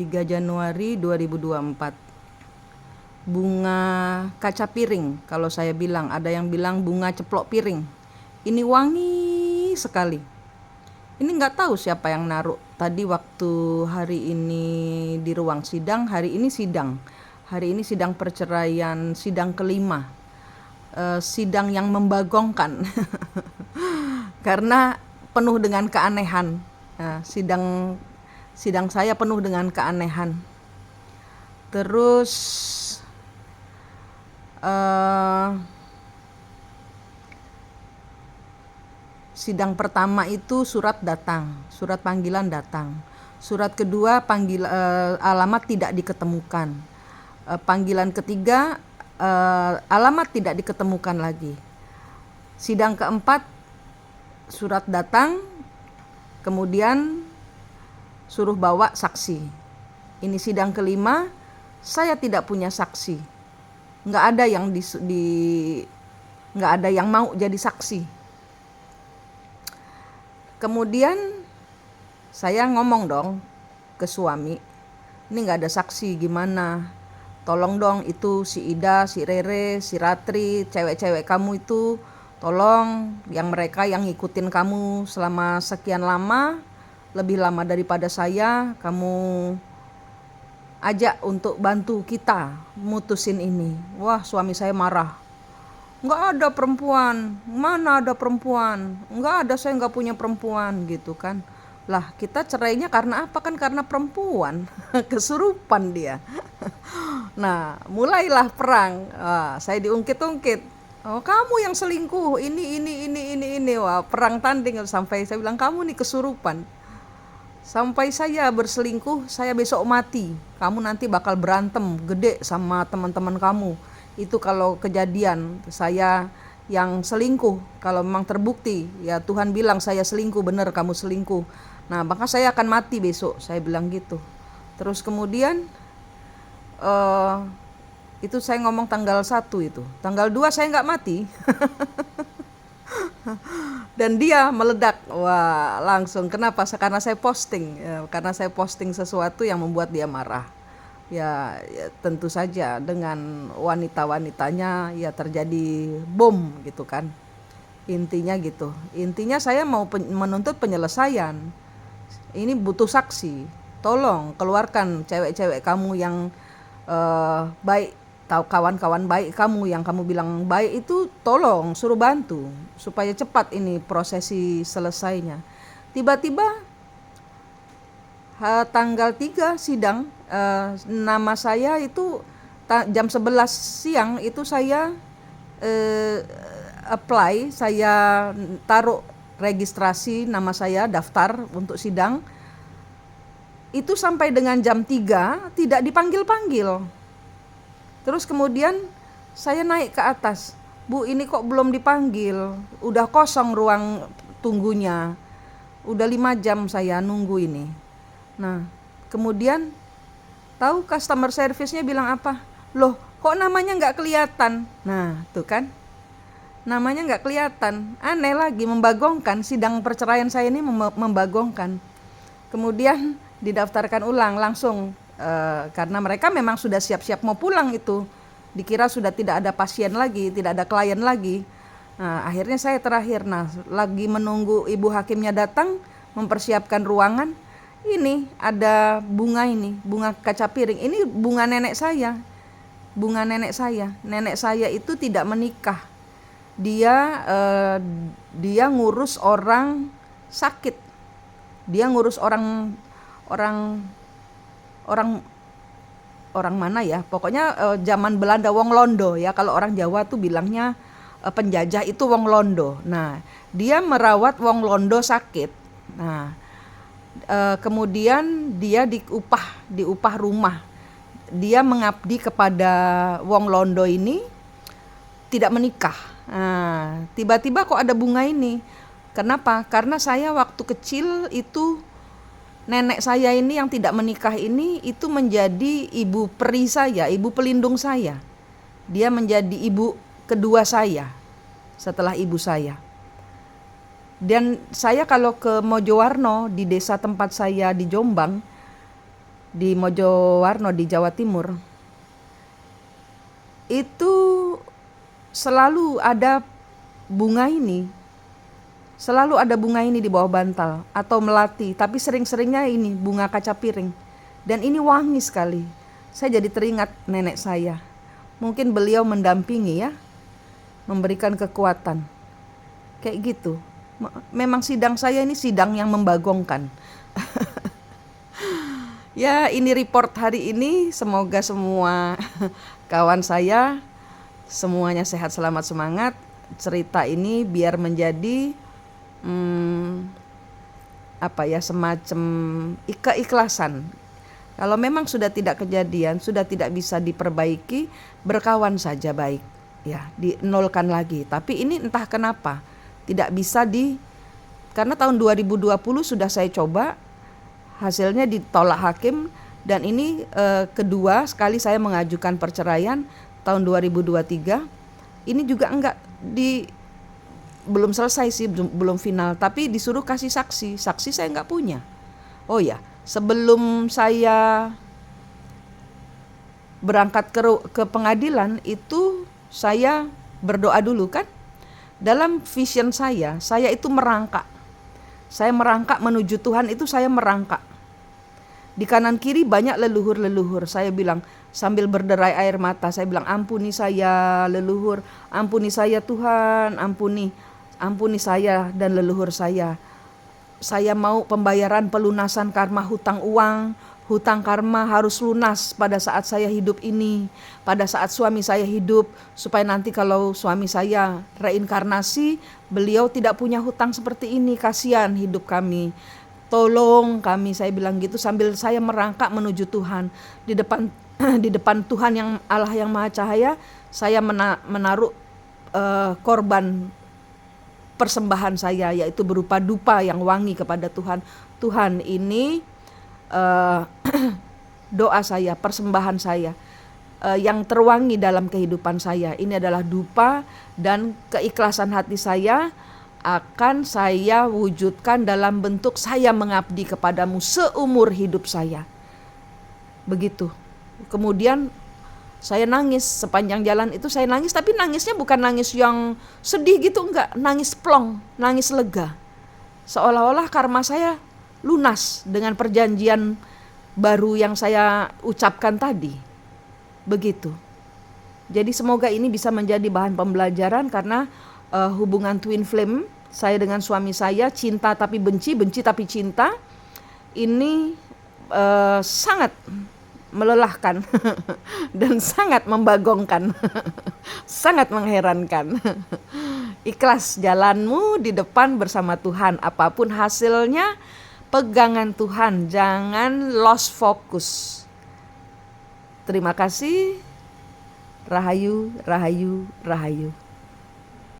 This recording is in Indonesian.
3 Januari 2024. Bunga kaca piring, kalau saya bilang, ada yang bilang bunga ceplok piring. Ini wangi sekali. Ini nggak tahu siapa yang naruh. Tadi waktu hari ini di ruang sidang, hari ini sidang. Hari ini sidang perceraian, sidang kelima. Sidang yang membagongkan. Karena penuh dengan keanehan. Nah, sidang saya penuh dengan keanehan. Terus sidang pertama itu surat datang, surat panggilan datang. Surat kedua alamat tidak diketemukan. Panggilan ketiga alamat tidak diketemukan lagi. Sidang keempat surat datang, kemudian suruh bawa saksi. Ini sidang kelima, saya tidak punya saksi. Nggak ada yang nggak ada yang mau jadi saksi. Kemudian saya ngomong dong ke suami, ini nggak ada saksi, gimana? Tolong dong itu si Ida, si Rere, si Ratri, cewek-cewek kamu itu, tolong yang mereka yang ngikutin kamu selama sekian lama, lebih lama daripada saya, kamu ajak untuk bantu kita mutusin ini. Wah, suami saya marah. Nggak ada perempuan, mana ada perempuan, nggak ada, saya nggak punya perempuan gitu kan. Lah, kita cerainya karena apa? Kan karena perempuan. Kesurupan dia. Nah, mulailah perang. Saya diungkit-ungkit, oh kamu yang selingkuh, ini. Wah, perang tanding. Sampai saya bilang, kamu nih kesurupan. Sampai saya berselingkuh, saya besok mati. Kamu nanti bakal berantem gede sama teman-teman kamu. Itu kalau kejadian saya yang selingkuh, kalau memang terbukti, ya Tuhan bilang saya selingkuh, bener kamu selingkuh. Nah, maka saya akan mati besok, saya bilang gitu. Terus kemudian itu saya ngomong tanggal 1 itu. Tanggal 2 saya nggak mati. Dan dia meledak. Wah, langsung. Kenapa? Karena saya posting. Ya, karena saya posting sesuatu yang membuat dia marah. Ya tentu saja dengan wanita-wanitanya ya terjadi bom gitu kan. Intinya gitu. Intinya saya mau menuntut penyelesaian. Ini butuh saksi. Tolong keluarkan cewek-cewek kamu yang baik, tahu kawan-kawan baik kamu yang kamu bilang baik itu, tolong suruh bantu supaya cepat ini prosesi selesainya. Tiba-tiba tanggal 3 sidang, nama saya itu jam 11 siang itu saya apply, saya taruh registrasi nama saya, daftar untuk sidang. Itu sampai dengan jam 3 tidak dipanggil-panggil. Terus kemudian saya naik ke atas, Bu ini kok belum dipanggil, udah kosong ruang tunggunya, udah 5 jam saya nunggu ini. Nah kemudian tahu customer service-nya bilang apa? Loh kok namanya nggak kelihatan? Nah tuh kan, namanya nggak kelihatan, aneh lagi, membagongkan. Sidang perceraian saya ini membagongkan. Kemudian didaftarkan ulang langsung. Karena mereka memang sudah siap-siap mau pulang itu, dikira sudah tidak ada pasien lagi, tidak ada klien lagi. Nah, akhirnya saya terakhir, lagi menunggu ibu hakimnya datang mempersiapkan ruangan. Ini ada bunga, ini bunga kaca piring, ini bunga nenek saya. Bunga nenek saya. Nenek saya itu tidak menikah, dia ngurus orang sakit, dia ngurus orang mana ya, pokoknya zaman Belanda, wong londo ya, kalau orang Jawa tuh bilangnya penjajah itu wong londo. Nah dia merawat wong londo sakit. Nah kemudian dia diupah rumah, dia mengabdi kepada wong londo ini, tidak menikah. Nah tiba-tiba kok ada bunga ini. Kenapa? Karena saya waktu kecil itu, nenek saya ini yang tidak menikah ini itu menjadi ibu peri saya, ibu pelindung saya. Dia menjadi ibu kedua saya setelah ibu saya. Dan saya kalau ke Mojowarno, di desa tempat saya di Jombang, di Mojowarno di Jawa Timur, itu selalu ada bunga ini, selalu ada bunga ini di bawah bantal atau melati, tapi sering-seringnya ini bunga kaca piring. Dan ini wangi sekali. Saya jadi teringat nenek saya. Mungkin beliau mendampingi ya, memberikan kekuatan. Kayak gitu. Memang sidang saya ini sidang yang membagongkan. Ya, ini report hari ini. Semoga semua kawan saya semuanya sehat, selamat, semangat. Cerita ini biar menjadi semacam keikhlasan. Kalau memang sudah tidak kejadian, sudah tidak bisa diperbaiki, berkawan saja baik. Ya, dinolkan lagi. Tapi ini entah kenapa tidak bisa karena tahun 2020 sudah saya coba, hasilnya ditolak hakim, dan ini kedua sekali saya mengajukan perceraian tahun 2023. Ini juga belum selesai sih, belum final, tapi disuruh kasih saksi saya nggak punya. Oh ya, sebelum saya berangkat ke pengadilan itu saya berdoa dulu kan. Dalam vision saya itu merangkak. Saya merangkak menuju Tuhan, itu saya merangkak. Di kanan kiri banyak leluhur-leluhur. Saya bilang sambil berderai air mata, saya bilang, ampuni saya leluhur, ampuni saya Tuhan, ampuni saya dan leluhur saya. Saya mau pembayaran pelunasan karma hutang uang. Hutang karma harus lunas pada saat saya hidup ini, pada saat suami saya hidup, supaya nanti kalau suami saya reinkarnasi, beliau tidak punya hutang seperti ini. Kasihan hidup kami, tolong kami, saya bilang gitu sambil saya merangkak menuju Tuhan. Di depan Tuhan yang Allah yang Maha Cahaya, saya menaruh korban persembahan saya, yaitu berupa dupa yang wangi kepada Tuhan. Tuhan, ini doa saya, persembahan saya yang terwangi dalam kehidupan saya. Ini adalah dupa dan keikhlasan hati saya akan saya wujudkan dalam bentuk saya mengabdi kepadamu seumur hidup saya. Begitu. Kemudian saya nangis sepanjang jalan itu, saya nangis, tapi nangisnya bukan nangis yang sedih gitu, enggak, nangis plong, nangis lega. Seolah-olah karma saya lunas dengan perjanjian baru yang saya ucapkan tadi. Begitu. Jadi semoga ini bisa menjadi bahan pembelajaran, karena hubungan twin flame saya dengan suami saya, cinta tapi benci, benci tapi cinta, ini sangat melelahkan dan sangat membagongkan, sangat mengherankan. Ikhlas jalanmu di depan bersama Tuhan, apapun hasilnya pegangan Tuhan, jangan lost focus. Terima kasih. Rahayu, rahayu, rahayu.